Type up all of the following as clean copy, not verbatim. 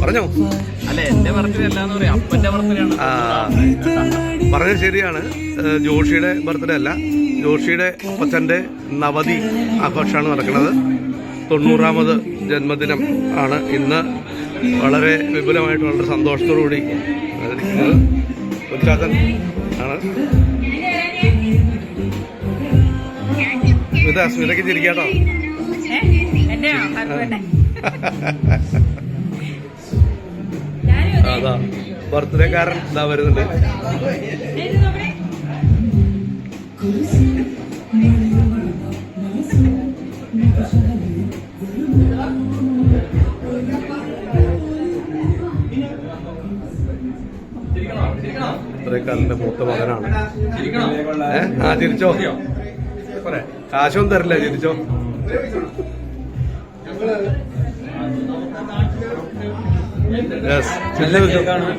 പറഞ്ഞോ. അല്ല, എന്റെ ബർത്ത്ഡേ അല്ലാന്ന് പറയാം, അപ്പന്റെ ബർത്ത്ഡേ ആണ്. പറഞ്ഞത് ശരിയാണ്. ജോഷിയുടെ ബർത്ത്ഡേ അല്ല, ജോഷിയുടെ അപ്പച്ചൻ്റെ നവതി ആഘോഷമാണ് നടക്കുന്നത്. 90ാമത് ജന്മദിനം ആണ് ഇന്ന്. വളരെ വിപുലമായിട്ട് വളരെ സന്തോഷത്തോടുകൂടി ഇരിക്കുന്നത് കൊച്ചാക്കൻ ആണ്. സ്മിതയ്ക്ക് ചിരിക്കാട്ടോ. അതാ ബർത്ത്ഡേക്കാരൻ ഇതാ വരുന്നുണ്ട്. ബർത്ത്ഡേക്കാരന്റെ മൂത്ത മകനാണ്. ചിരിച്ചോ. കാശൊന്നും തരില്ല, ചിരിച്ചോ.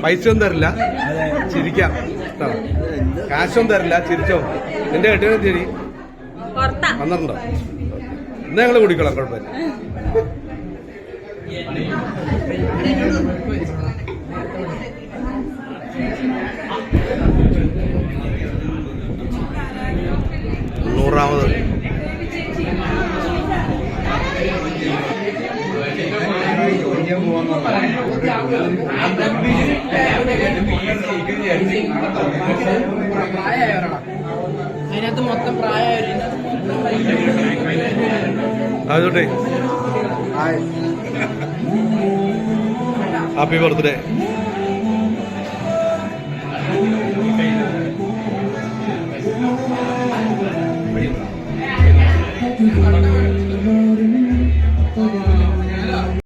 പൈസ ഒന്നും തരില്ല, ചിരിക്കാം. കാശൊന്നും തരില്ല, ചിരിച്ചോ. എന്റെ കെട്ടിയോ ശരി വന്നിട്ടുണ്ടോ? എന്നാ ഞങ്ങള് കുടിക്കണം, കുഴപ്പമില്ല. ാമത് അതിനകത്ത് മൊത്തം പ്രായമായിരുന്നു. അതോട്ടെ ഹാപ്പി ബർത്ത്ഡേ.